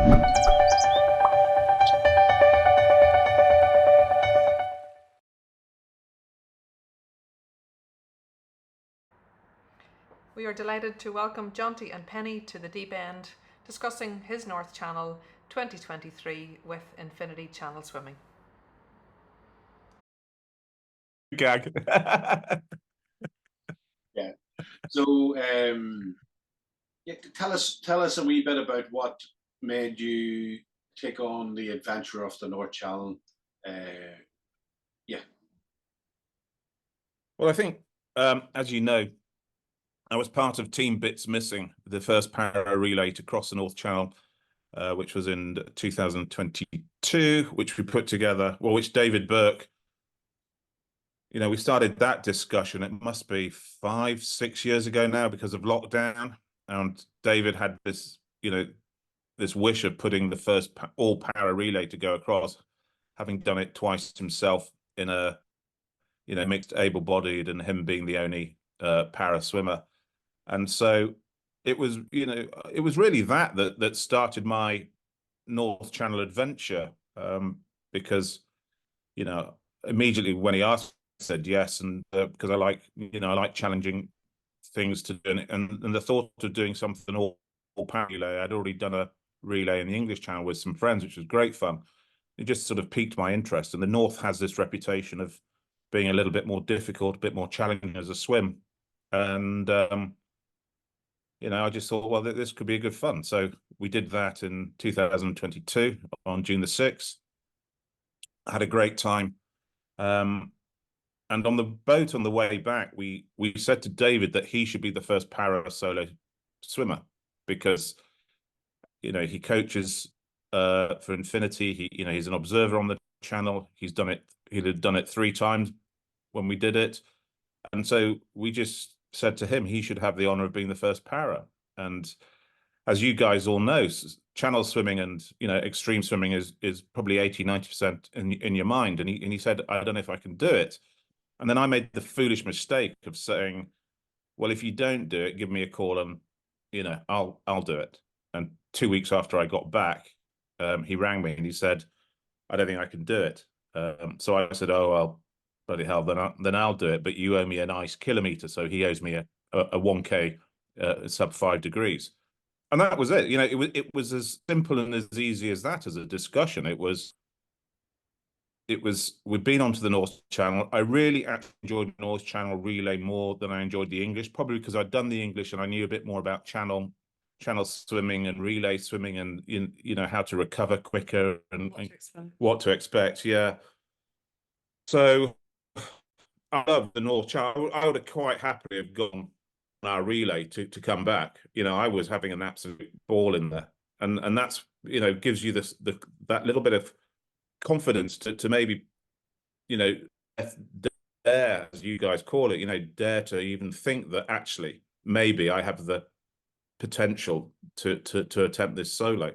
We are delighted to welcome Jonty and Penny to the deep end, discussing his North Channel 2023 with Infinity Channel Swimming. Gag. Yeah. So, tell us a wee bit about what made you take on the adventure of the North Channel. Well, I think, as you know, I was part of Team Bits Missing, the first para relay to cross the North Channel, which was in 2022, which we put together, well, which David Burke, you know, we started that discussion, it must be 5-6 years ago now because of lockdown. And David had this, you know, this wish of putting the first all para relay to go across, having done it twice himself in a, you know, mixed able-bodied, and him being the only para swimmer. And so it was, you know, it was really that started my North Channel adventure, because, you know, immediately when he asked, I said yes, and because I like, you know, I like challenging things to do, and the thought of doing something all para relay. I'd already done a relay in the English Channel with some friends, which was great fun. It just sort of piqued my interest, and the North has this reputation of being a little bit more difficult, a bit more challenging as a swim, and you know, I just thought, well, this could be a good fun. So we did that in 2022 on June the 6th. I had a great time. And on the boat on the way back, we said to David that he should be the first para solo swimmer, because, you know, he coaches for Infinity. He, you know, he's an observer on the channel. He's done it. He'd have done it 3 times when we did it. And so we just said to him, he should have the honor of being the first para. And as you guys all know, channel swimming and, you know, extreme swimming is probably 80-90% in your mind. And he said, I don't know if I can do it. And then I made the foolish mistake of saying, well, if you don't do it, give me a call and, you know, I'll do it. And 2 weeks after I got back, he rang me and he said, I don't think I can do it. So I said, oh, well, bloody hell, then I'll do it. But you owe me a nice kilometer. So he owes me a 1K sub 5 degrees. And that was it. You know, it was as simple and as easy as that as a discussion. It was, we've been onto the North Channel. I really actually enjoyed North Channel relay more than I enjoyed the English, probably because I'd done the English and I knew a bit more about channel swimming and relay swimming, and you know how to recover quicker and what to expect. Yeah. So I love the North Channel. I would have quite happily have gone on our relay to come back. You know, I was having an absolute ball in there, and that's, you know, gives you that little bit of confidence to maybe, you know, dare, as you guys call it, you know, dare to even think that actually maybe I have the potential to attempt this solo.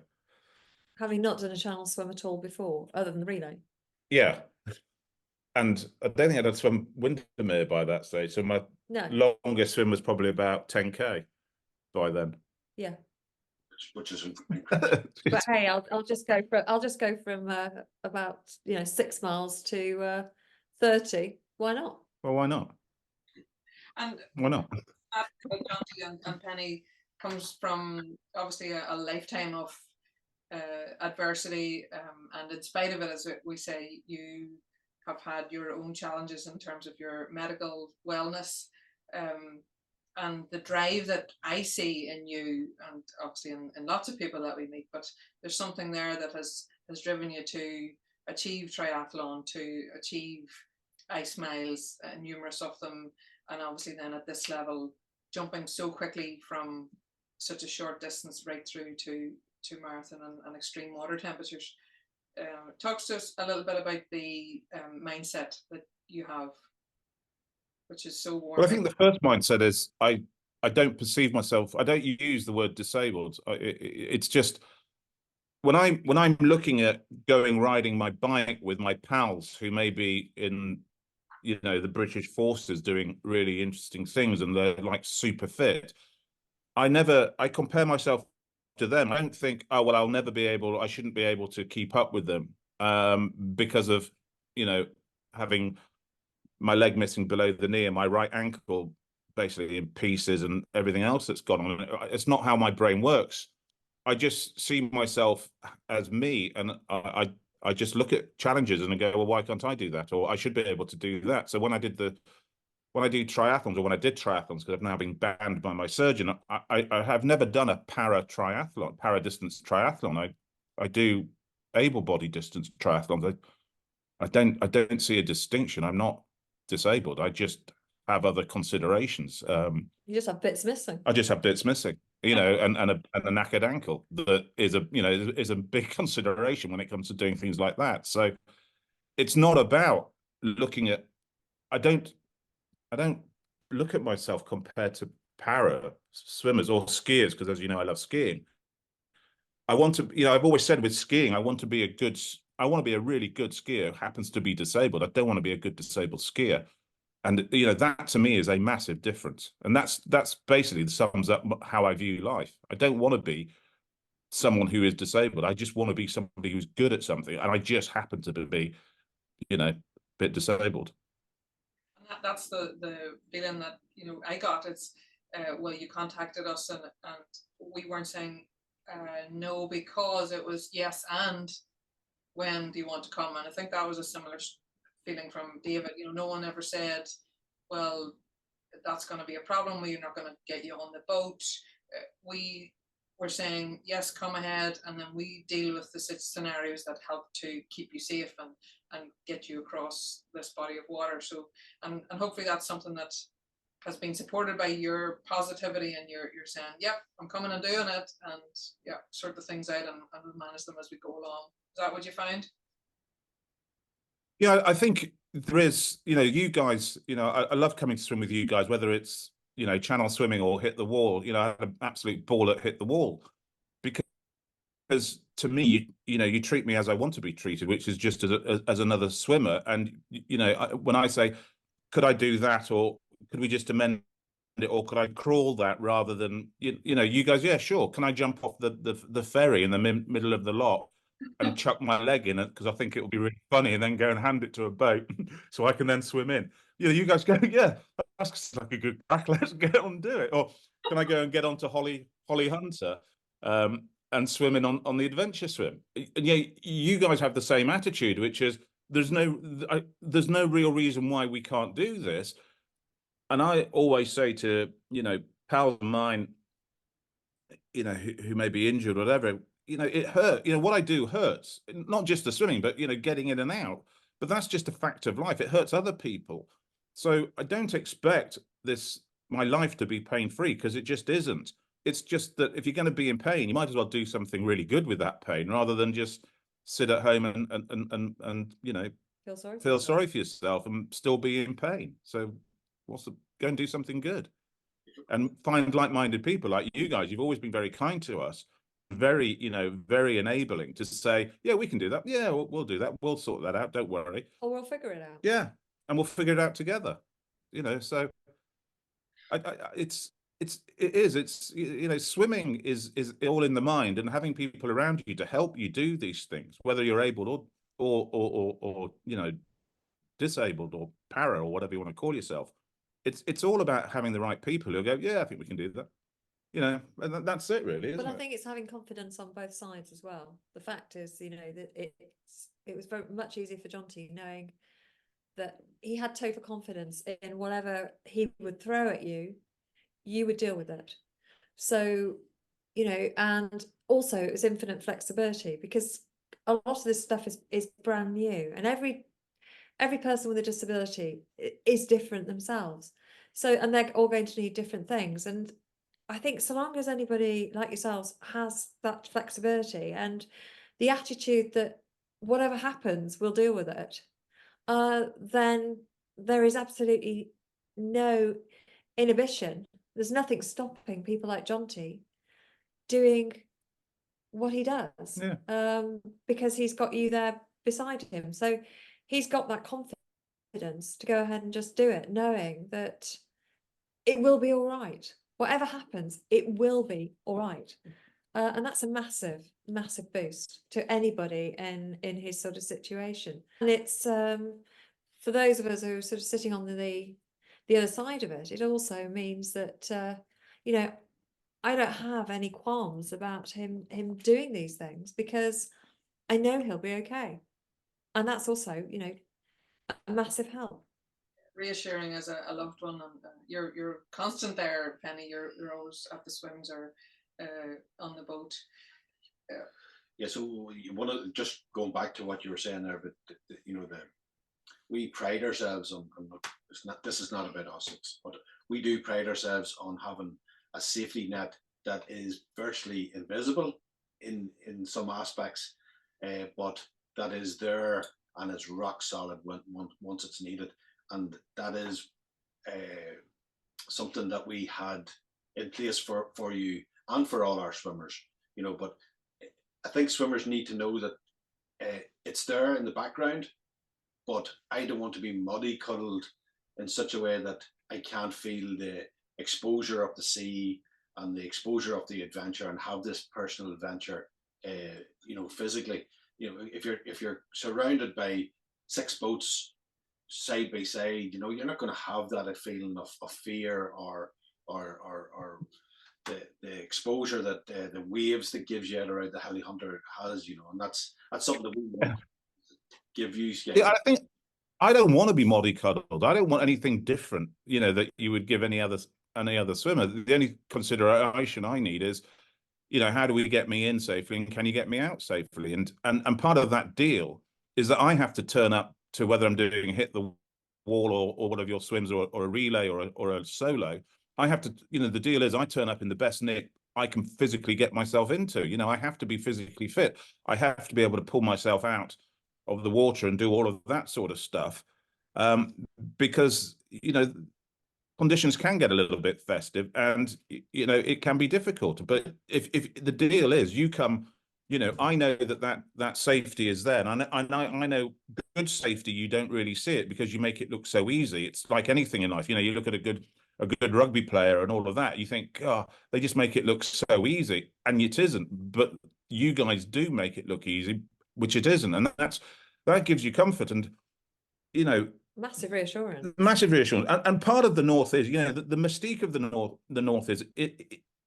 Having not done a channel swim at all before, other than the relay. Yeah. And I don't think I'd swum Windermere by that stage. So my longest swim was probably about 10K by then. Yeah. Which is but hey, I'll just go from about, you know, 6 miles to 30. Why not? Well, why not? And why not? Jonty and Penny comes from obviously a lifetime of adversity, and in spite of it, as we say, you have had your own challenges in terms of your medical wellness, and the drive that I see in you, and obviously in lots of people that we meet, but there's something there that has driven you to achieve triathlon, to achieve ice miles, numerous of them, and obviously then at this level, jumping so quickly from such a short distance right through to marathon and extreme water temperatures. Talks to us a little bit about the mindset that you have, which is so warm. Well, I think the first mindset is I don't perceive myself. I don't use the word disabled. It's just when I'm looking at riding my bike with my pals who may be in, you know, the British forces doing really interesting things and they're like super fit. I compare myself to them. I don't think, oh, well, I shouldn't be able to keep up with them because of, you know, having my leg missing below the knee and my right ankle basically in pieces and everything else that's gone on. It's not how my brain works. I just see myself as me, and I just look at challenges and I go, well, why can't I do that? Or I should be able to do that. So when I do triathlons, or when I did triathlons, because I've now been banned by my surgeon, I have never done a para distance triathlon. I do able body distance triathlons. I don't see a distinction. I'm not disabled. I just have other considerations. You just have bits missing. I just have bits missing, you know, and a knackered ankle that is a big consideration when it comes to doing things like that. So it's not about looking at. I don't look at myself compared to para swimmers or skiers, because as you know, I love skiing. I want to, you know, I've always said with skiing, I want to be a really good skier who happens to be disabled. I don't want to be a good disabled skier. And, you know, that to me is a massive difference. And that's basically sums up how I view life. I don't want to be someone who is disabled. I just want to be somebody who's good at something. And I just happen to be, you know, a bit disabled. And that's the feeling that, you know, I got. It's, well, you contacted us and we weren't saying no, because it was yes, and when do you want to come? And I think that was a similar feeling from David. You know, no one ever said, well, that's going to be a problem, we're not going to get you on the boat. We were saying, yes, come ahead, and then we deal with the scenarios that help to keep you safe and get you across this body of water. So, and hopefully that's something that has been supported by your positivity, and you're saying, yep, I'm coming and doing it, and yeah, sort the things out and we'll manage them as we go along. Is that what you find? Yeah, I think there is, you know, you guys, you know, I love coming to swim with you guys, whether it's, you know, channel swimming or hit the wall. You know, I had an absolute ball at hit the wall, because to me, you know, you treat me as I want to be treated, which is just as another swimmer. And, you know, when I say, could I do that, or could we just amend it, or could I crawl that rather than, you know, you guys, yeah, sure. Can I jump off the ferry in the middle of the lot and chuck my leg in it, because I think it would be really funny, and then go and hand it to a boat so I can then swim in. You know, you guys go, yeah, that's like a good crack, let's get on and do it. Or can I go and get onto Holly Hunter and swim in on the adventure swim? And yeah, you guys have the same attitude, which is there's no real reason why we can't do this. And I always say to, you know, pals of mine, you know, who may be injured or whatever, you know, it hurt. You know, what I do hurts, not just the swimming, but, you know, getting in and out. But that's just a fact of life. It hurts other people. So I don't expect my life to be pain-free, because it just isn't. It's just that if you're going to be in pain, you might as well do something really good with that pain, rather than just sit at home and you know, feel sorry for yourself and still be in pain. So go and do something good, and find like-minded people like you guys. You've always been very kind to us, very, you know, very enabling to say, yeah, we can do that. Yeah, we'll do that. We'll sort that out. Don't worry. Or we'll figure it out. Yeah, and we'll figure it out together. You know, so it's you know, swimming is all in the mind, and having people around you to help you do these things, whether you're able or you know, disabled or para or whatever you want to call yourself. It's all about having the right people who go, yeah, I think we can do that. You know, and that's it really. But I think it's having confidence on both sides as well. The fact is, you know, that it was very much easier for Jonty knowing that he had total confidence in whatever he would throw at you, you would deal with it. So, you know, and also it was infinite flexibility, because a lot of this stuff is brand new, and every person with a disability is different themselves. So, and they're all going to need different things. And I think so long as anybody like yourselves has that flexibility and the attitude that whatever happens, we'll deal with it, then there is absolutely no inhibition. There's nothing stopping people like Jonty doing what he does, because he's got you there beside him. So he's got that confidence to go ahead and just do it, knowing that it will be all right. Whatever happens, it will be all right. And that's a massive boost to anybody in his sort of situation. And it's for those of us who are sort of sitting on the other side of it, it also means that you know, I don't have any qualms about him doing these things, because I know he'll be okay. And that's also, you know, a massive help. Reassuring as a loved one, and you're constant there, Penny. You're always at the swims or on the boat. Yeah, so you want to just going back to what you were saying there, but you know, we pride ourselves on it's not, this is not about us, but we do pride ourselves on having a safety net that is virtually invisible in some aspects, but that is there and it's rock solid once it's needed. And that is something that we had in place for you and for all our swimmers, you know. But I think swimmers need to know that it's there in the background, but I don't want to be mollycoddled in such a way that I can't feel the exposure of the sea and the exposure of the adventure and have this personal adventure, you know, physically. You know, if you're surrounded by 6 boats side by side, you know, you're not going to have that feeling of fear or the exposure that the waves that gives you out around the Heli Hunter has, you know. And that's something that we want to give you guys. Yeah, I think I don't want to be mollycoddled. I don't want anything different, you know, that you would give any other swimmer. The only consideration I need is, you know, how do we get me in safely, and can you get me out safely? And part of that deal is that I have to turn up to, whether I'm doing hit the wall or one of your swims or a relay or a solo. I have to, you know, the deal is I turn up in the best nick I can physically get myself into. You know, I have to be physically fit. I have to be able to pull myself out of the water and do all of that sort of stuff, because, you know, conditions can get a little bit festive, and, you know, it can be difficult. But if the deal is you come, you know, I know that safety is there, and I know good safety, you don't really see it because you make it look so easy. It's like anything in life, you know, you look at a good rugby player and all of that, you think, oh, they just make it look so easy, and it isn't. But you guys do make it look easy, which it isn't, and that gives you comfort, and, you know, Massive reassurance. And part of the North is, you know, the mystique of the North is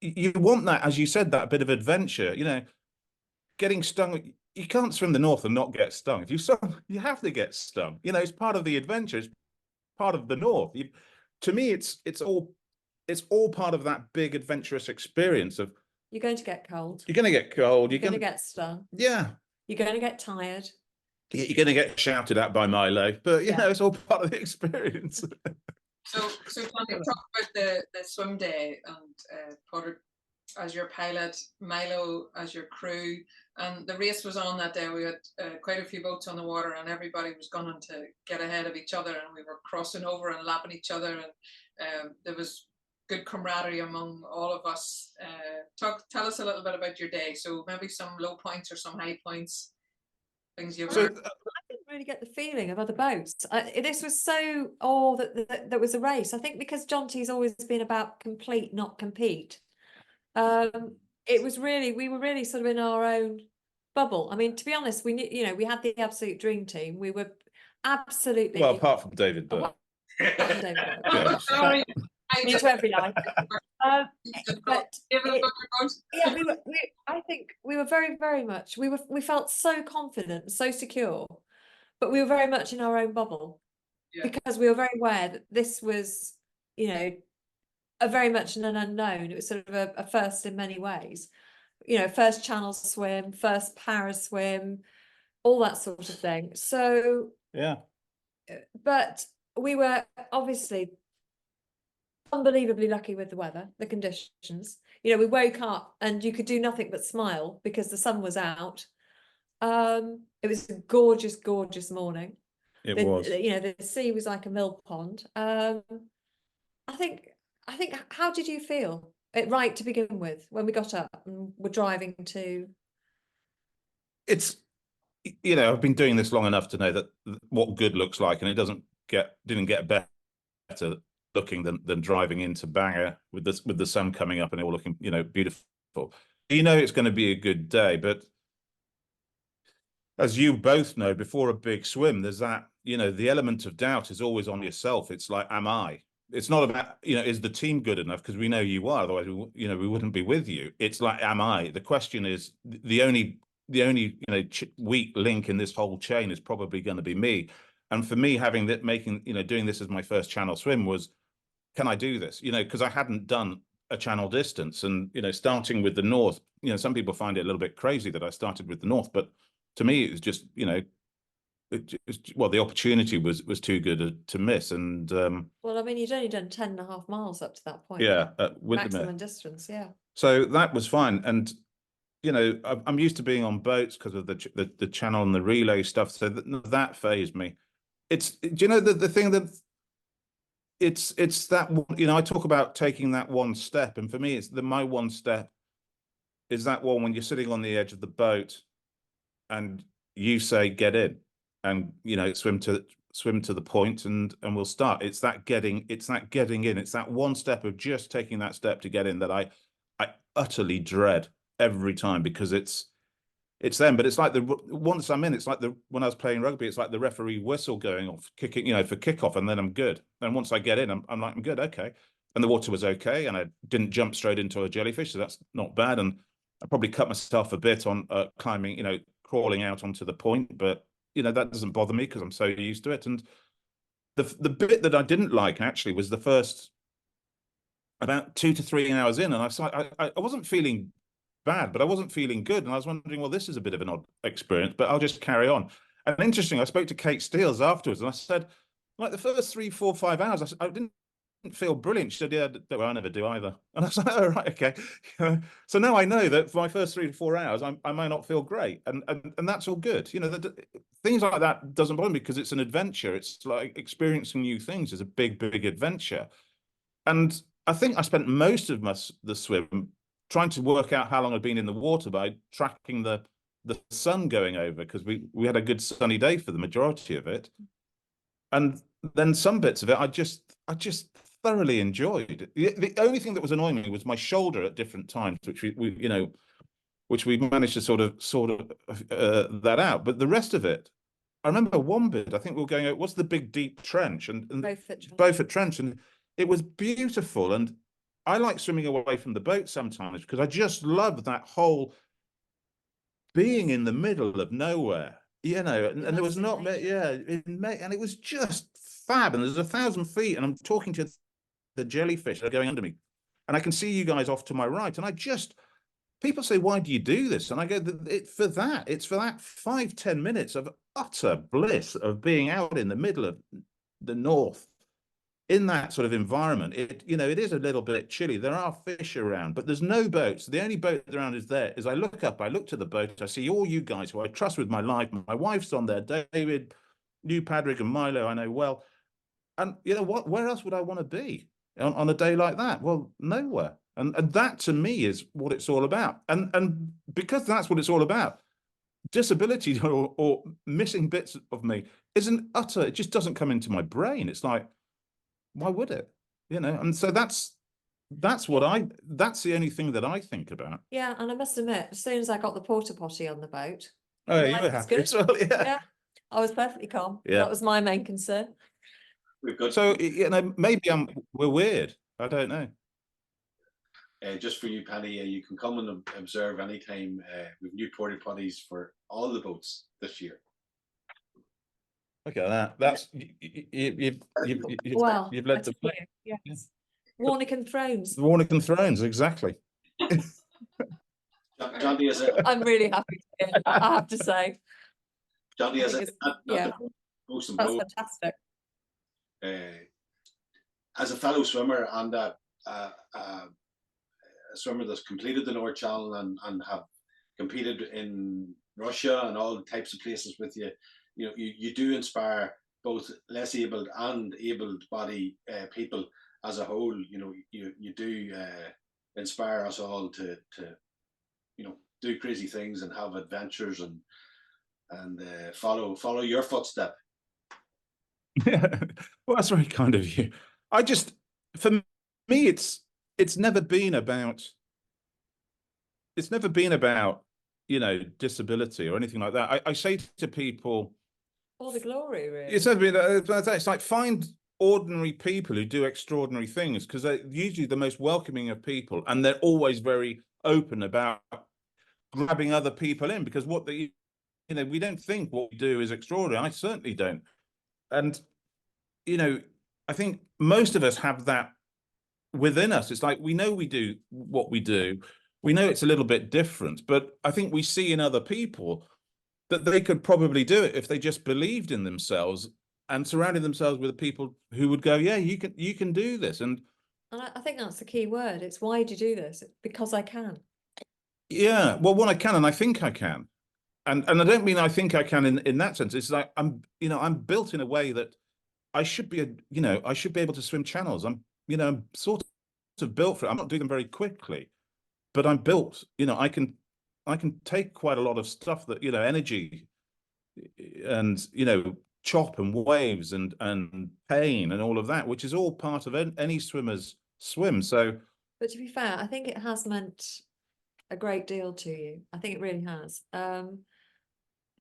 you want that, as you said, that bit of adventure, you know. Getting stung, you can't swim the North and not get stung. If you swim, you have to get stung. You know, it's part of the adventure. It's part of the North. To me, it's all part of that big adventurous experience of. You're going to get cold. You're going to get cold. You're going to get stung. Yeah. You're going to get tired. You're going to get shouted at by Milo, but you know, it's all part of the experience. So Jonty, talk about the swim day, and Pádraig as your pilot, Milo as your crew, and the race was on that day. We had quite a few boats on the water, and everybody was gunning to get ahead of each other, and we were crossing over and lapping each other, and there was good camaraderie among all of us. Tell us a little bit about your day. So maybe some low points or some high points, things you've learned. I didn't really get the feeling of other boats. This was so that was a race. I think because Jonty's always been about complete, not compete. It was really, we were really sort of in our own bubble. I mean, to be honest, we knew, you know, we had the absolute dream team. We were absolutely, well, apart from David Burke. Sorry, me to every life. But yeah, I think we were very, very much. We felt so confident, so secure, but we were very much in our own bubble, because we were very aware that this was, you know, a very much an unknown. It was sort of a first in many ways, you know, first channel swim, first para swim, all that sort of thing. So yeah, but we were obviously unbelievably lucky with the weather, the conditions. You know, we woke up and you could do nothing but smile because the sun was out. It was a gorgeous, gorgeous morning. It was. You know, the sea was like a mill pond. I think, how did you feel right to begin with when we got up and were driving to? It's, you know, I've been doing this long enough to know that what good looks like, and it didn't get better looking than driving into Bangor with the sun coming up and it all looking, you know, beautiful. you know it's going to be a good day, but as you both know, before a big swim, there's that, you know, the element of doubt is always on yourself. It's like, am I? It's not about, you know, is the team good enough? Because we know you are, otherwise, you know, we wouldn't be with you. It's like, am I? The question is, the only you know, weak link in this whole chain is probably going to be me. And for me, having that, making, you know, doing this as my first channel swim was, can I do this? You know, because I hadn't done a channel distance, and, you know, starting with the North, you know, some people find it a little bit crazy that I started with the North, but to me, it was just, you know, well, the opportunity was too good to miss. And well, I mean, you'd only done 10.5 miles up to that point. yeah, Maximum distance, yeah. So that was fine. And, you know, I'm used to being on boats because of the channel and the relay stuff. So that fazed me. It's, do you know, the thing that it's that, you know, I talk about taking that one step, and for me, it's my one step is that one when you're sitting on the edge of the boat and you say, get in, and, you know, swim to the point, and we'll start. It's that getting in. It's that one step of just taking that step to get in that I utterly dread every time, because it's them. But it's like once I'm in, it's like when I was playing rugby, it's like the referee whistle going off, kicking, you know, for kickoff, and then I'm good. And once I get in, I'm like, I'm good, okay. And the water was okay, and I didn't jump straight into a jellyfish, so that's not bad. And I probably cut myself a bit on climbing, you know, crawling out onto the point, but, you know, that doesn't bother me because I'm so used to it. And the bit that I didn't like actually was the first about 2 to 3 hours in, and I wasn't feeling bad, but I wasn't feeling good, and I was wondering, well, this is a bit of an odd experience, but I'll just carry on. And interesting, I spoke to Kate Steels afterwards, and I said, like, the first 3, 4, 5 hours, I didn't feel brilliant. She said, yeah, well, I never do either. And I was like, oh, right, okay. So now I know that for my first 3 to 4 hours, I may not feel great, and that's all good. You know, things like that doesn't bother me because it's an adventure. It's like experiencing new things is a big adventure. And I think I spent most of the swim trying to work out how long I'd been in the water by tracking the sun going over, because we had a good sunny day for the majority of it. And then some bits of it I just thoroughly enjoyed. The only thing that was annoying me was my shoulder at different times, which we you know, which we managed to sort of that out. But the rest of it, I remember one bit, I think we were going out, what's the big deep trench, and Beaufort Trench, and it was beautiful. And I like swimming away from the boat sometimes because I just love that whole being in the middle of nowhere, you know, and there was not, yeah, and it was just fab. And there's 1,000 feet, and I'm talking to the jellyfish that are going under me, and I can see you guys off to my right. And people say, why do you do this? And I go, it's for that 5-10 minutes of utter bliss of being out in the middle of the North in that sort of environment. You know, it is a little bit chilly. There are fish around, but there's no boats. The only boat around is there. As I look up, I look to the boat, I see all you guys who I trust with my life. My wife's on there, David, you, Pádraig, and Milo, I know well. And you know what? Where else would I want to be on a day like that? Well, nowhere. And that to me is what it's all about. And because that's what it's all about, disability or missing bits of me isn't utter. It just doesn't come into my brain. It's like, why would it? You know, and so that's the only thing that I think about. Yeah, and I must admit, as soon as I got the porta potty on the boat, oh, you were happy as well, yeah. I was perfectly calm. Yeah, that was my main concern. We've got so, you know, maybe we're weird. I don't know. Just for you, Penny, you can come and observe anytime. We've new porta potties for all the boats this year. Look at that. That's you've led the way. Yes. Warneken Thrones. Warneken Thrones, exactly. Jonty, I'm really happy to hear, I have to say. Jonty, that's fantastic. As a fellow swimmer and a swimmer that's completed the North Channel and have competed in Russia and all types of places with you, you know, you do inspire both less abled and able bodied people as a whole. You know, you do inspire us all to you know, do crazy things and have adventures and follow your footstep. Yeah, well, that's very kind of you. For me, it's never been about it's never been about, you know, disability or anything like that. I say to people, all the glory, really. it's never been, it's like, find ordinary people who do extraordinary things, because they're usually the most welcoming of people, and they're always very open about grabbing other people in, because what they, you know, we don't think what we do is extraordinary. I certainly don't. And, you know, I think most of us have that within us. It's like, we know we do what we do. We know it's a little bit different, but I think we see in other people that they could probably do it if they just believed in themselves and surrounded themselves with people who would go, yeah, you can do this. And I think that's the key word. It's, why do you do this? Because I can. yeah, well, one, I can, and I think I can. And I don't mean I think I can in that sense. It's like, I'm built in a way that I should be I should be able to swim channels. I'm sort of built for it. I'm not doing them very quickly, but I'm built, I can take quite a lot of stuff that, energy and, chop and waves and pain and all of that, which is all part of any swimmer's swim. So, but to be fair, I think it has meant a great deal to you. I think it really has.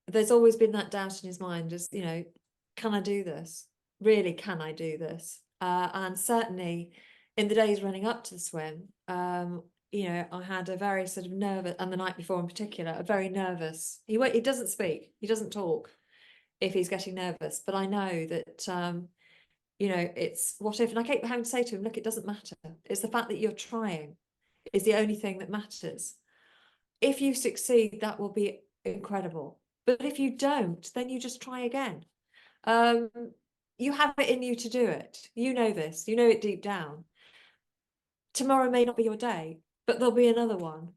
There's always been that doubt in his mind, as can I do this? Really, can I do this? And certainly in the days running up to the swim, I had a very sort of nervous, and the night before in particular, a very nervous. He doesn't speak, he doesn't talk if he's getting nervous, but I know that it's what if, and I keep having to say to him, look, it doesn't matter. It's the fact that you're trying is the only thing that matters. If you succeed, that will be incredible. But if you don't, then you just try again. You have it in you to do it. You know this, you know it deep down. Tomorrow may not be your day, but there'll be another one.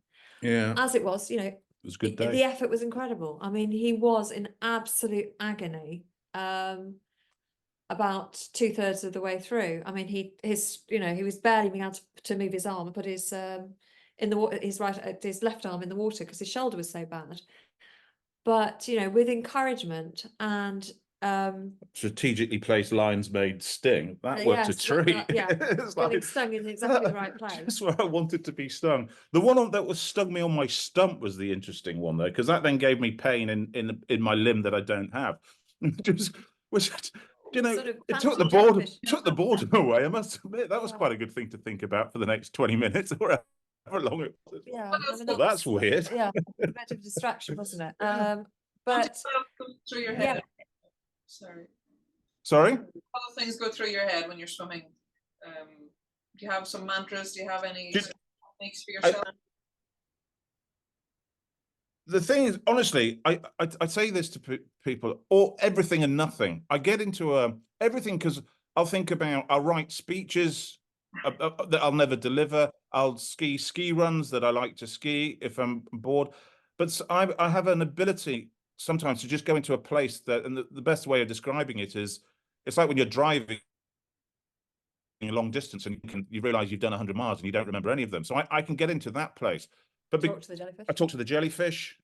Yeah. As it was, it was a good day. The effort was incredible. I mean, he was in absolute agony about 2/3 of the way through. I mean, he was barely being able to move his arm and put his in the water, his left arm in the water because his shoulder was so bad. But with encouragement and strategically placed lines made sting. That worked a treat. It's getting stung in exactly the right place. That's where I wanted to be stung. The one that was stung me on my stump was the interesting one, though, because that then gave me pain in my limb that I don't have. It took the boredom away. I must admit, that was quite a good thing to think about for the next 20 minutes or however long it was. Yeah, well, that's weird. Yeah, a bit of distraction, wasn't it? But through your head. Sorry. Sorry? Other things go through your head when you're swimming. Do you have some mantras? Do you have any techniques for yourself? The thing is, honestly, I say this to people, or everything and nothing. I get into everything because I'll write speeches that I'll never deliver. I'll ski runs that I like to ski if I'm bored. But I have an ability sometimes to just go into a place that, and the best way of describing it is, it's like when you're driving a long distance and you realize you've done 100 miles and you don't remember any of them. So I can get into that place. But talk to the jellyfish. I talked to the jellyfish,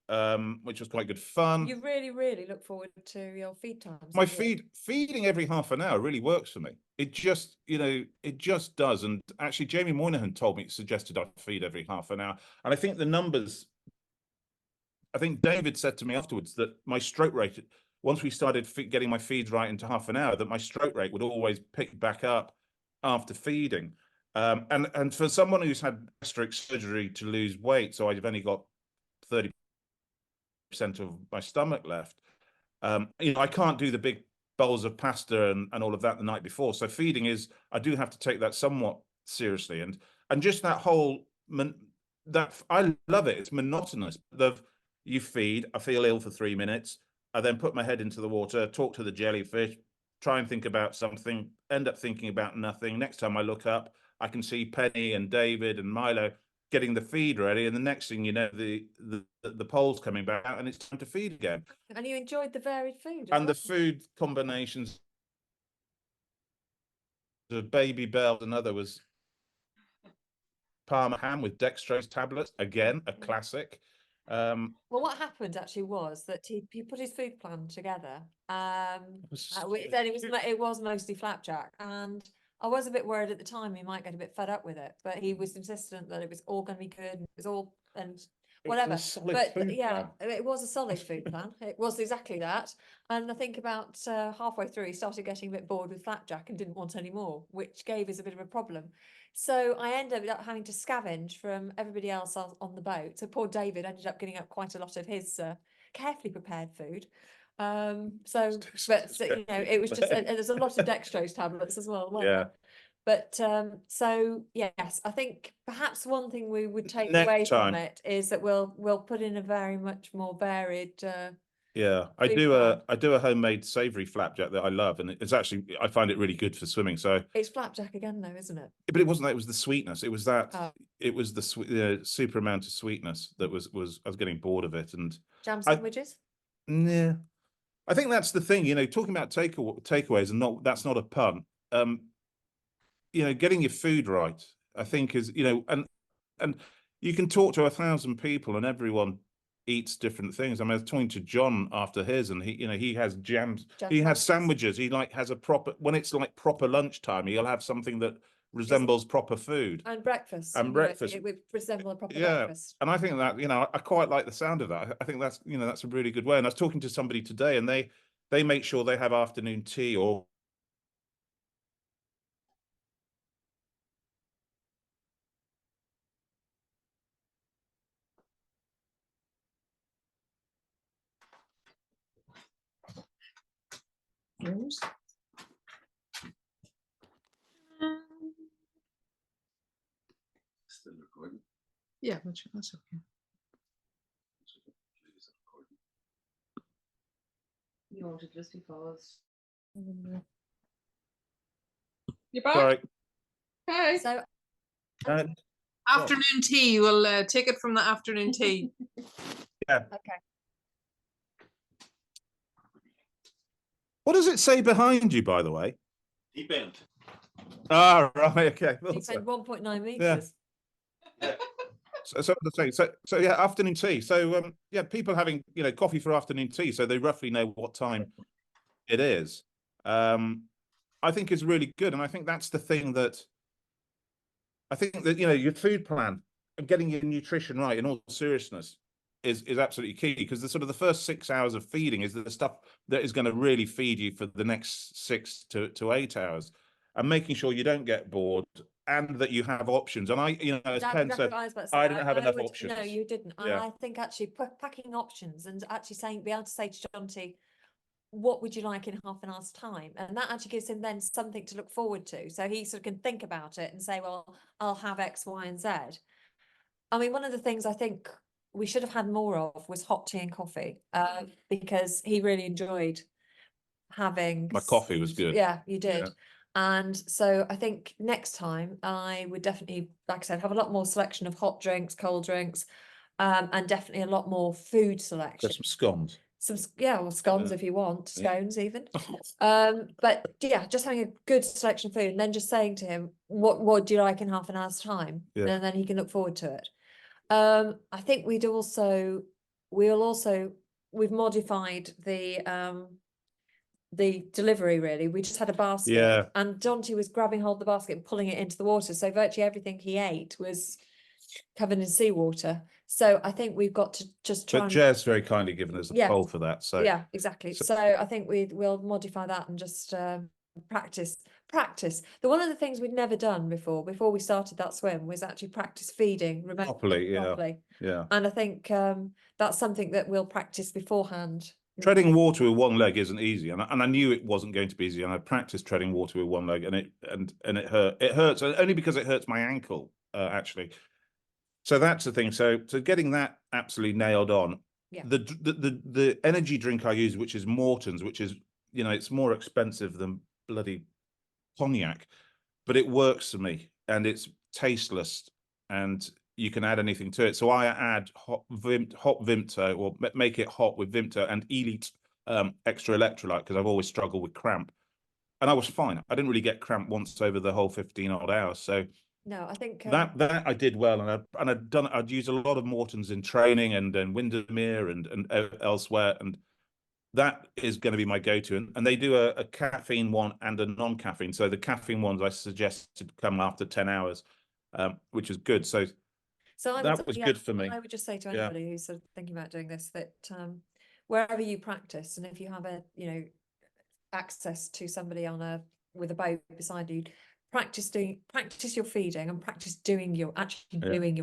which was quite good fun. You really, really look forward to your feed times. My feeding every half an hour really works for me. It just, it just does. And actually, Jamie Moynihan suggested I feed every half an hour. And I think the numbers, I think David said to me afterwards that my stroke rate, once we started getting my feeds right into half an hour, that my stroke rate would always pick back up after feeding. And for someone who's had gastric surgery to lose weight, so I've only got 30% of my stomach left. I can't do the big bowls of pasta and all of that the night before. So feeding I do have to take that somewhat seriously. And just that whole, I love it. It's monotonous. You feed, I feel ill for 3 minutes. I then put my head into the water, talk to the jellyfish, try and think about something, end up thinking about nothing. Next time I look up, I can see Penny and David and Milo getting the feed ready, and the next thing you know, the pole's coming back out and it's time to feed again. And you enjoyed the varied food. And the food combinations, the Baby Bell, another was Parma ham with dextrose tablets, again a classic. Well, what happened actually was that he put his food plan together. Then it was mostly flapjack, and I was a bit worried at the time he might get a bit fed up with it, but he was insistent that it was all going to be good. It was all, and whatever. a solid But food yeah, plan. it was a solid food plan. It was exactly that. And I think about halfway through, he started getting a bit bored with flapjack and didn't want any more, which gave us a bit of a problem. So I ended up having to scavenge from everybody else on the boat. So poor David ended up getting up quite a lot of his carefully prepared food. But you know, it was just there's a lot of dextrose tablets as well, weren't Yeah. there? But so yes, I think perhaps one thing we would take Next away from time. it is that we'll put in a very much more varied Yeah, I food do plan. a homemade savoury flapjack that I love, and it's actually I find it really good for swimming. So, It's flapjack again though, isn't it? but it wasn't that; it was the sweetness. It was that Oh. it was the super amount of sweetness that was I was getting bored of it, and Jam I- sandwiches? yeah, I think that's the thing. You know, talking about takeaways, and that's not a pun. You know, getting your food right, I think is, you know, and you can talk to 1,000 people and everyone eats different things. I mean, I was talking to John after his, and he, you know, he has jams, Jam he has sandwiches. sandwiches. He like has a proper, when it's like proper lunchtime, he'll have something that resembles proper food. And breakfast. And you know, breakfast. It would resemble a proper Yeah. breakfast. And I think that, you know, I quite like the sound of that. I think that's, you know, that's a really good way. And I was talking to somebody today, and they make sure they have afternoon tea or Still recording. Yeah, that's okay. You wanted just because. You're back? sorry. Hey. So Uh, Afternoon tea. We'll take it from the afternoon tea. yeah. okay. What does it say behind you, by the way? Deep end. Ah, right, okay. You spent 1.9 meters. So yeah, afternoon tea. So yeah, people having, you know, coffee for afternoon tea, so they roughly know what time it is. I think is really good, and I think that's the thing that I think that, you know, your food plan and getting your nutrition right in all seriousness is absolutely key, because the sort of the first 6 hours of feeding is the stuff that is going to really feed you for the next 6 to 8 hours, and making sure you don't get bored and that you have options. And I, you know, as Penn said, I didn't have enough options. No, you didn't. And Yeah. I think actually packing options and actually be able to say to Jonty, what would you like in half an hour's time? And that actually gives him then something to look forward to. So he sort of can think about it and say, well, I'll have X, Y, and Z. I mean, one of the things I think we should have had more of was hot tea and coffee, because he really enjoyed having. My coffee was good. Yeah, you did. Yeah. And so I think next time I would definitely, like I said, have a lot more selection of hot drinks, cold drinks, and definitely a lot more food selection. There's some scones. Well, scones Yeah. if you want, Yeah. scones even. But yeah, just having a good selection of food and then just saying to him, what do you like in half an hour's time? Yeah. And then he can look forward to it. I think we've modified the delivery really. We just had a basket, Yeah. and Jonty was grabbing hold of the basket and pulling it into the water. So virtually everything he ate was covered in seawater. So I think we've got to just try. But Jez very kindly given us a Yeah. poll for that. So Yeah, exactly. So I think we'll modify that and just practice. The one of the things we'd never done before we started that swim was actually practice feeding remotely. Properly, yeah. And I think that's something that we'll practice beforehand. Treading water with one leg isn't easy, and I knew it wasn't going to be easy. And I practiced treading water with one leg, and it hurt. It hurts only because it hurts my ankle, actually. So that's the thing. So getting that absolutely nailed on. Yeah. The energy drink I use, which is Morton's, which is, you know, it's more expensive than bloody cognac, but it works for me, and it's tasteless, and you can add anything to it. So I add hot Vimto, or make it hot with Vimto and Elite extra electrolyte, because I've always struggled with cramp, and I was fine. I didn't really get cramp once over the whole 15 odd hours. So no, I think that I did well, and I'd used a lot of Morton's in training and Windermere and elsewhere, and that is going to be my go-to. And they do a caffeine one and a non-caffeine. So the caffeine ones I suggested come after 10 hours, which is good. So So I that would, was yeah, good for me. I would just say to Yeah. anybody who's sort of thinking about doing this that wherever you practice, and if you have a access to somebody with a boat beside you, practice your feeding and practice doing your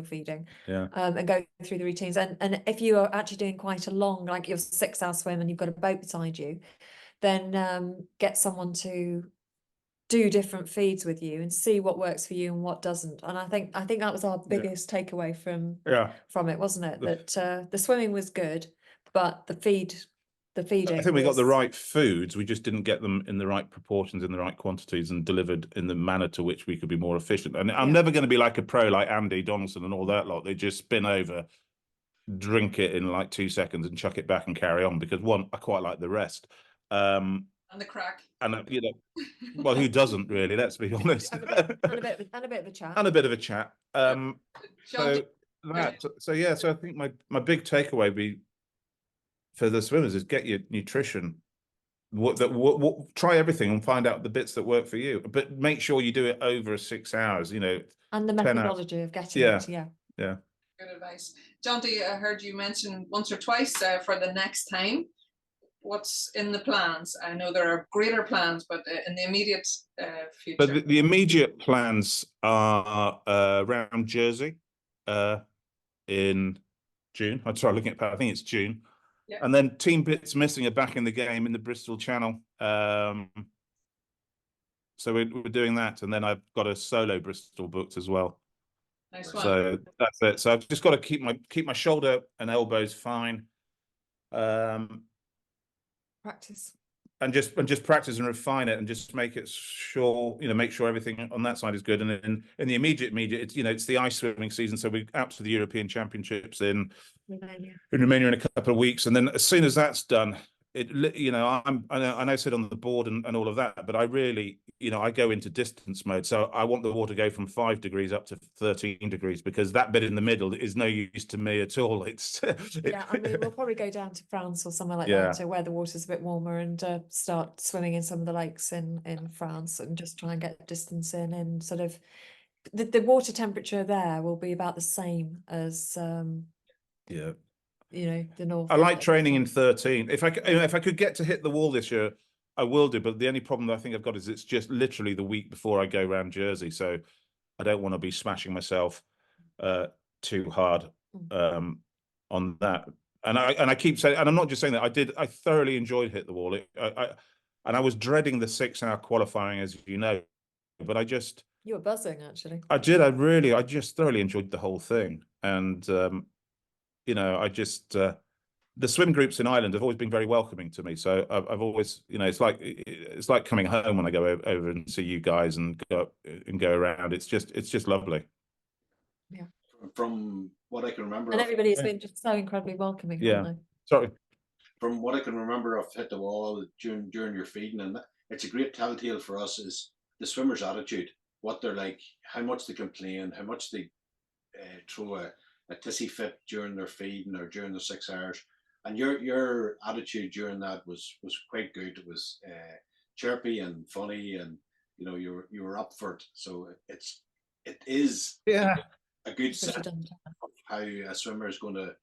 feeding, and go through the routines. And if you are actually doing quite a long, like your 6-hour swim, and you've got a boat beside you, then get someone to do different feeds with you and see what works for you and what doesn't. And I think that was our biggest takeaway from it, wasn't it? That the swimming was good, but the feeding, I think we got the right foods. We just didn't get them in the right proportions, in the right quantities, and delivered in the manner to which we could be more efficient. And I'm never going to be like a pro like Andy Donaldson and all that lot. They just spin over, drink it in like 2 seconds, and chuck it back and carry on. Because one, I quite like the rest. And the crack. And well, who doesn't really? Let's be honest. and a bit of a chat. And a bit of a chat. Jonty, So I think my big takeaway would be for the swimmers is get your nutrition. Try everything and find out the bits that work for you, but make sure you do it over 6 hours. And the methodology of getting it. Yeah. Good advice. Jonty, I heard you mention once or twice for the next time. What's in the plans? I know there are greater plans, but in the immediate future. But the immediate plans are around Jersey in June. I'm sorry, looking at I think it's June. Yeah. And then Team Bits Missing are back in the game in the Bristol Channel. So we're doing that, and then I've got a solo Bristol booked as well. Nice one. So that's it. So I've just got to keep my shoulder and elbows fine. Practice. And just practice and refine it, and just make sure everything on that side is good. And in the immediate, it's the ice swimming season, so we're out to the European Championships in Romania in a couple of weeks, and then as soon as that's done, I know I sit on the board and all of that, but I really, I go into distance mode. So I want the water to go from 5 degrees up to 13 degrees, because that bit in the middle is no use to me at all. We'll probably go down to France or somewhere like that, where the water's a bit warmer, and start swimming in some of the lakes in France, and just try and get distance in, and sort of the water temperature there will be about the same as the north. I like training in 13. If I could get to hit the wall this year, I will do. But the only problem that I think I've got is it's just literally the week before I go around Jersey, so I don't want to be smashing myself too hard on that. And I keep saying, and I'm not just saying that. I thoroughly enjoyed Hit the Wall. And I was dreading the 6-hour qualifying, as you know, but you were buzzing, actually. I did. I just thoroughly enjoyed the whole thing, and the swim groups in Ireland have always been very welcoming to me. So I've always, it's like coming home when I go over and see you guys and go around. It's just lovely. Yeah. From what I can remember, and everybody has been just so incredibly welcoming. Yeah. Sorry. From what I can remember of Hit the Wall during your feeding, and it's a great telltale for us is the swimmers' attitude, what they're like, how much they complain, how much they throw a tissy fit during their feeding or during the 6 hours. And your attitude during that was quite good. It was chirpy and funny, and you were up for it. So it is a good sense of how a swimmer is going to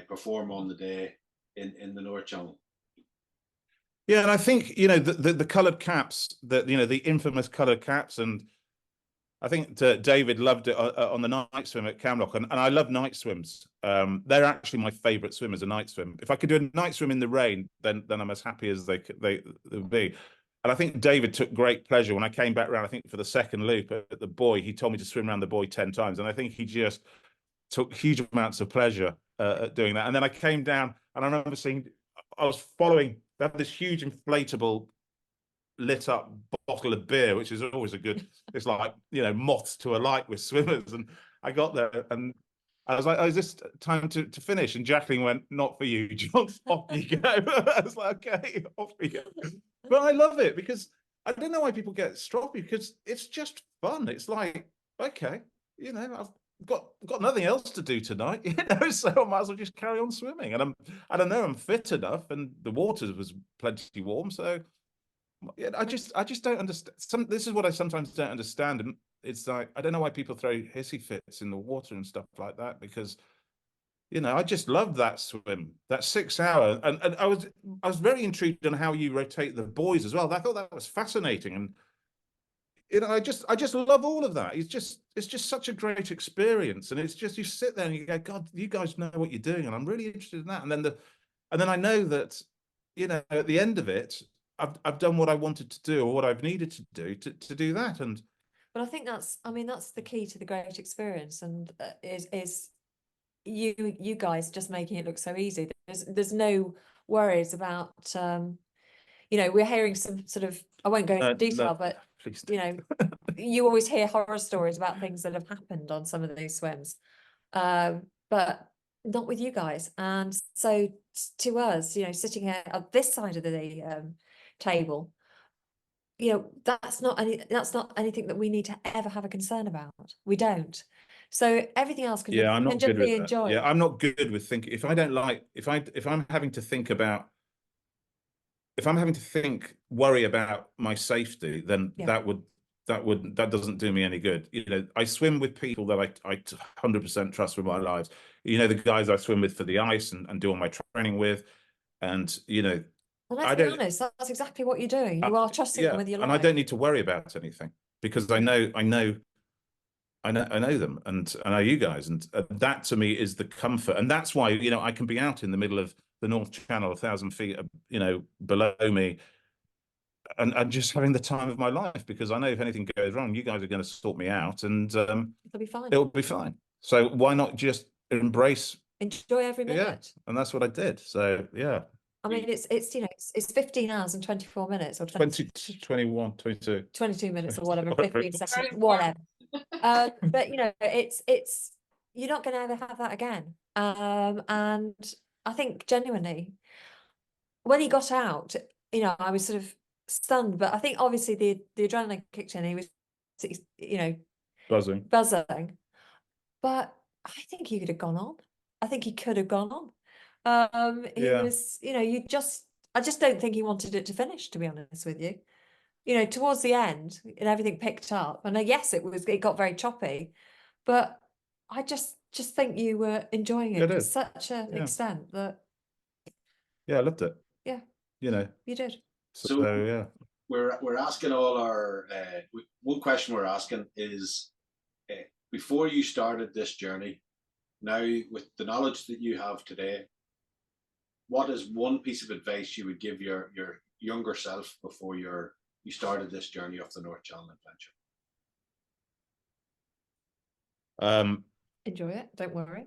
perform on the day in the North Channel. Yeah, and I think the coloured caps, the infamous coloured caps, and I think David loved it on the night swim at Camlock, and I love night swims. They're actually my favourite swim as a night swim. If I could do a night swim in the rain, then I'm as happy as they would be. And I think David took great pleasure when I came back around, I think for the second loop at the buoy. He told me to swim around the buoy 10 times, and I think he just took huge amounts of pleasure at doing that. And then I came down, and I remember seeing, I was following, they have this huge inflatable lit up bottle of beer, which is always a good, it's like moths to a light with swimmers. And I got there and I was like, oh, is this time to finish? And Jacqueline went, not for you, John, off you go. I was like, okay, off we go. But I love it, because I don't know why people get stroppy, because it's just fun. It's like, okay, I've got nothing else to do tonight, so I might as well just carry on swimming. And I don't know, I'm fit enough, and the water was plenty warm, so yeah, I just don't understand. This is what I sometimes don't understand, and it's like, I don't know why people throw hissy fits in the water and stuff like that, because, you know, I just loved that swim, that 6 hour. And I was very intrigued on how you rotate the buoys as well. I thought that was fascinating. And, you know, I just love all of that. It's just such a great experience. And it's just, you sit there and you go, God, you guys know what you're doing. And I'm really interested in that. And then I know that, you know, at the end of it, I've done what I wanted to do, or what I've needed to do to do that. And but I think that's the key to the great experience, and is you guys just making it look so easy. There's no worries about you know, we're hearing some sort of, I won't go into detail, no, but please you know, you always hear horror stories about things that have happened on some of these swims, but not with you guys. And so to us, you know, sitting here at this side of the table, you know, that's not anything that we need to ever have a concern about. We don't. So everything else can I'm not just good with be that. enjoyed. Yeah, I'm not good with thinking. If I don't like, if I'm having to think about, if I'm having to worry about my safety, then that doesn't do me any good. You know, I swim with people that I 100% trust with my lives. You know, the guys I swim with for the ice and do all my training with, and you know, Well, let's be honest, that's exactly what you're doing. You are trusting them with your life. And I don't need to worry about anything, because I know them, and I know you guys, and that to me is the comfort. And that's why, you know, I can be out in the middle of the North Channel, 1,000 feet, you know, below me, and just having the time of my life, because I know if anything goes wrong, you guys are going to sort me out, and It'll be fine. it'll be fine. So why not just enjoy every minute? Yeah, and that's what I did. So yeah. I mean, it's you know, it's 15 hours and 24 minutes, or 20, 21, 22. 22 minutes or whatever, 15 seconds, whatever. But you know, it's you're not going to ever have that again. And I think genuinely, when he got out, you know, I was sort of stunned, but I think obviously the adrenaline kicked in. He was, you know, buzzing. But I think he could have gone on. I think he could have gone on. He was, you know, I just don't think he wanted it to finish, to be honest with you. You know, towards the end, and everything picked up, and yes, it got very choppy, but I just think you were enjoying it to such an extent that. Yeah, I loved it. Yeah, you know, you did. So yeah, we're asking all our one question we're asking is, before you started this journey, now with the knowledge that you have today, what is one piece of advice you would give your younger self before you started this journey of the North Channel adventure? Enjoy it, don't worry.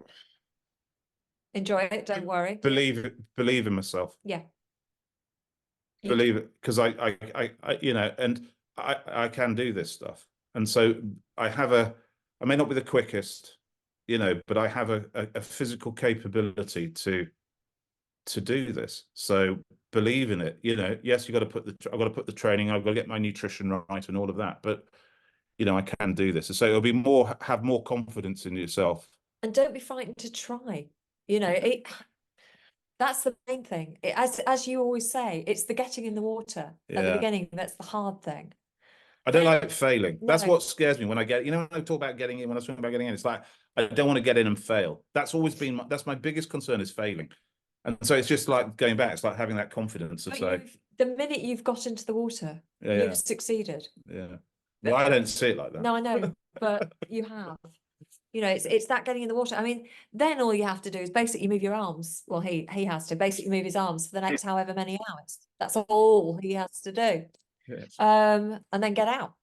Enjoy it, don't worry. Believe in myself. Yeah. Believe it, because I you know, and I can do this stuff, and so I may not be the quickest, you know, but I have a physical capability to do this. So believe in it. You know, yes, I've got to put the training, I've got to get my nutrition right and all of that, but you know, I can do this. So it'll be have more confidence in yourself, and don't be frightened to try. You know, that's the main thing. As you always say, it's the getting in the water at the beginning that's the hard thing. I don't like failing. No. That's what scares me when I get, you know, when I talk about getting in, when I swim about getting in, it's like, I don't want to get in and fail. That's always been, that's my biggest concern, is failing. And so it's just like going back, it's like having that confidence of saying, the minute you've got into the water, you've succeeded. Yeah. Well, I don't see it like that. No, I know, but you have. You know, it's that getting in the water. I mean, then all you have to do is basically move your arms. Well, he has to basically move his arms for the next however many hours. That's all he has to do. Yes. And then get out.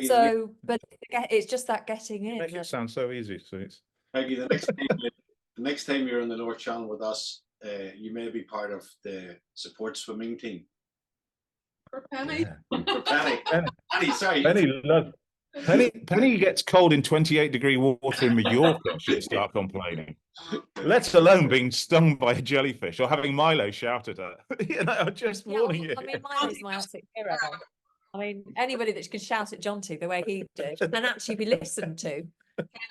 So, but it's just that getting in. Make it sound so easy. So it's Peggy, the next time you're in the North Channel with us, you may be part of the support swimming team. For Penny. For Penny. Penny, sorry. Penny gets cold in 28-degree water in Mallorca. She'll start complaining. Let alone being stung by a jellyfish or having Milo shout at her. You know, I'm just warning you. I mean, Milo's my absolute hero. I mean, anybody that can shout at Jonty the way he did and actually be listened to,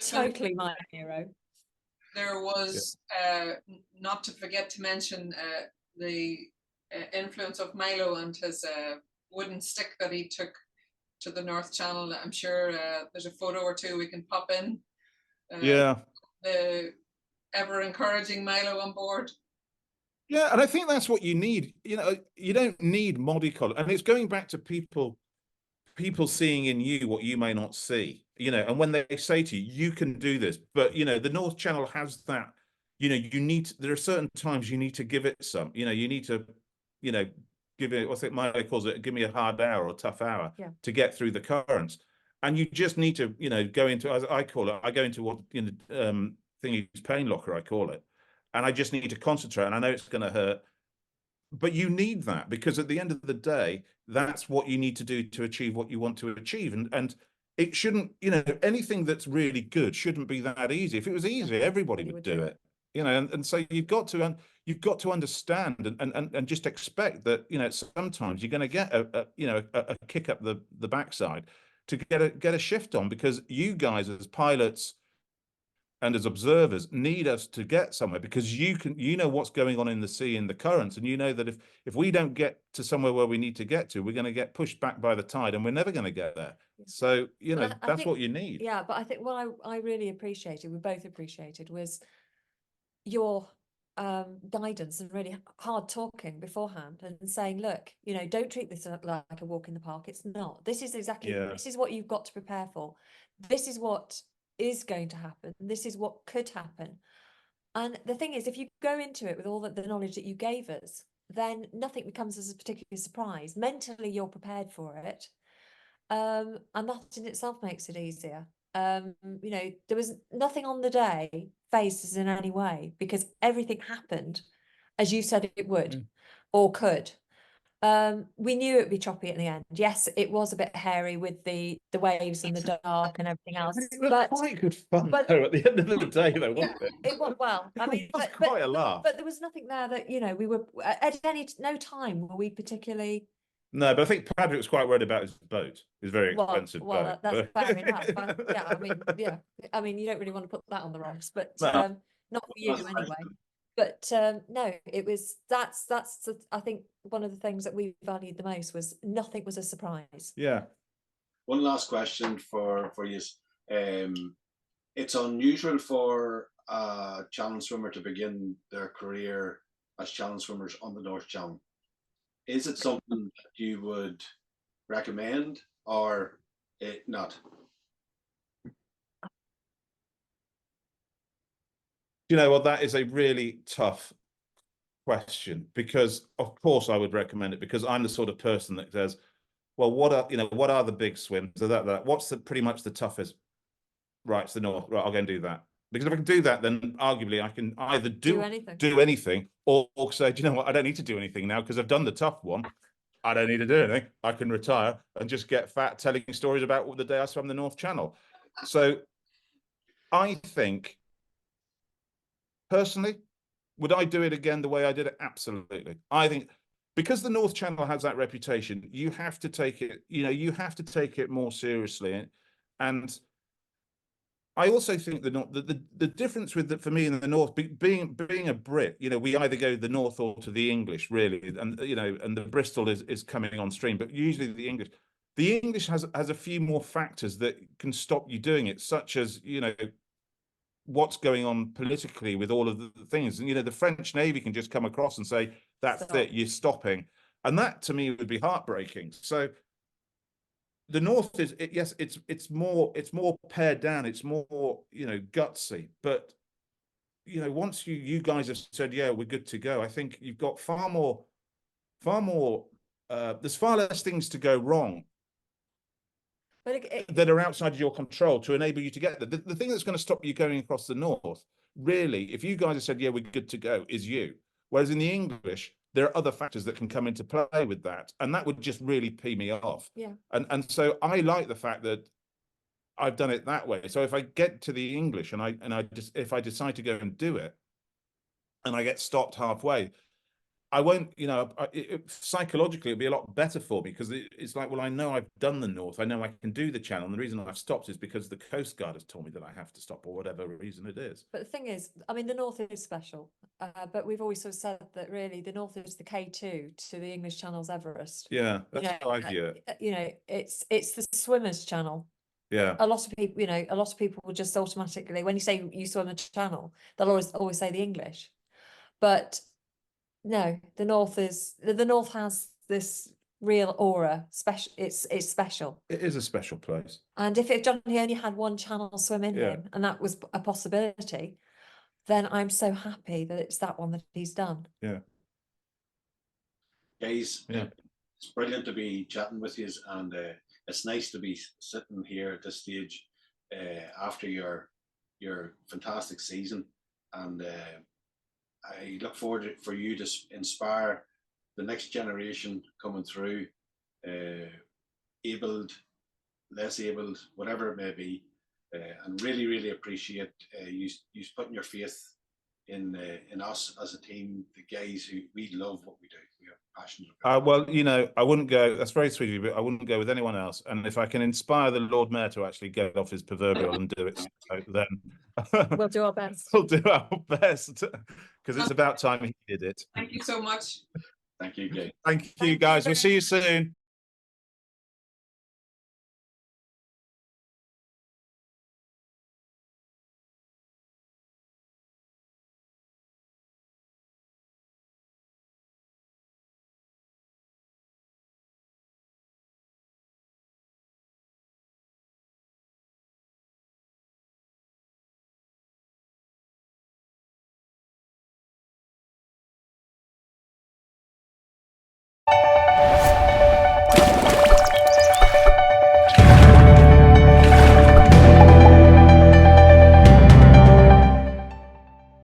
totally my hero. There was, not to forget to mention, the influence of Milo and his wooden stick that he took to the North Channel. I'm sure there's a photo or two we can pop in. Yeah. The ever encouraging Milo on board. Yeah, and I think that's what you need. You know, you don't need mollycoddle, and it's going back to people seeing in you what you may not see. You know, and when they say to you, you can do this, but you know, the North Channel has that. You know, you need. There are certain times you need to give it some. You know, you need to, you know, give it. What's it? Milo calls it. Give me a hard hour or a tough hour to get through the currents, and you just need to, you know, go into, as I call it. I go into what, you know, thingy's pain locker, I call it. And I just need to concentrate. And I know it's going to hurt, but you need that, because at the end of the day, that's what you need to do to achieve what you want to achieve. And it shouldn't, you know, anything that's really good shouldn't be that easy. If it was easy, everybody would do it, you know. And so you've got to understand and just expect that, you know, sometimes you're going to get a kick up the backside to get a shift on, because you guys as pilots and as observers need us to get somewhere, because you know what's going on in the sea, in the currents, and you know that if we don't get to somewhere where we need to get to, we're going to get pushed back by the tide, and we're never going to get there. So, you know, that's what you need. Yeah, but I think what I really appreciated, we both appreciated, was your guidance and really hard talking beforehand and saying, look, you know, don't treat this like a walk in the park. It's not. This is exactly, this is what you've got to prepare for. This is what is going to happen. This is what could happen. And the thing is, if you go into it with all the knowledge that you gave us, then nothing becomes as a particular surprise. Mentally, you're prepared for it. And that in itself makes it easier. You know, there was nothing on the day phased us in any way, because everything happened as you said it would or could. We knew it would be choppy at the end. Yes, it was a bit hairy with the waves and the dark and everything else. It was but quite good fun though, at the end of the day, though, wasn't it? It was, well, I mean, it was quite a laugh. But there was nothing there that, you know, we were at no time were we particularly. No, but I think Pádraig was quite worried about his boat. His very expensive boat. Well, that's fair enough. Yeah, I mean, you don't really want to put that on the rocks, but No. Not for you anyway. But no, it was that's I think one of the things that we valued the most was nothing was a surprise. Yeah. One last question for you. It's unusual for a challenge swimmer to begin their career as challenge swimmers on the North Channel. Is it something that you would recommend, or not? You know what, that is a really tough question, because of course I would recommend it, because I'm the sort of person that says, well, what are the big swims? What's pretty much the toughest? Right, it's the North. Right, I'll go and do that. Because if I can do that, then arguably I can either do anything or say, do you know what, I don't need to do anything now, because I've done the tough one. I don't need to do anything. I can retire and just get fat telling stories about the day I swam the North Channel. So I think, personally, would I do it again the way I did it? Absolutely. I think because the North Channel has that reputation, you have to take it, you have to take it more seriously. And I also think the difference with for me in the North, being a Brit, we either go the North or to the English, really, and and the Bristol is coming on stream, but usually the English has a few more factors that can stop you doing it, such as what's going on politically with all of the things, and the French Navy can just come across and say that's it, you're stopping, and that to me would be heartbreaking. So the North is yes, it's more pared down, it's more gutsy, but once you guys have said, yeah, we're good to go, I think you've got far more there's far less things to go wrong that are outside of your control to enable you to get there. The thing that's going to stop you going across the North, really, if you guys have said, yeah, we're good to go, is you. Whereas in the English, there are other factors that can come into play with that, and that would just really pee me off. Yeah. And so I like the fact that I've done it that way. So if I get to the English and if I decide to go and do it, and I get stopped halfway, I won't, you know, psychologically it'll be a lot better for me, because it's like, well, I know I've done the North, I know I can do the Channel, and the reason I've stopped is because the Coast Guard has told me that I have to stop, or whatever reason it is. But the thing is, I mean, the North is special, but we've always sort of said that really the North is the K2 to the English Channel's Everest. Yeah, that's You know, how I view it. You know, it's the swimmers' channel. Yeah. A lot of people, you know, a lot of people will just automatically, when you say you swim a channel, they'll always say the English. But no, the North has this real aura. Special. It's special. It is a special place. And if Johnny only had one channel swim in Yeah. him, and that was a possibility, then I'm so happy that it's that one that he's done. Yeah. Guys, Yeah. it's brilliant to be chatting with you, and it's nice to be sitting here at this stage after your fantastic season, and I look forward for you to inspire the next generation coming through, abled, less abled, whatever it may be, and really appreciate you putting your faith in us as a team, the guys who we love what we do. We are passionate about it. Well, you know, I wouldn't go, that's very sweet of you, but I wouldn't go with anyone else. And if I can inspire the Lord Mayor to actually get off his proverbial and do it, then We'll do our best. we'll do our best, because it's about time he did it. Thank you so much. Thank you, guys. Thank you, guys. We'll see you soon.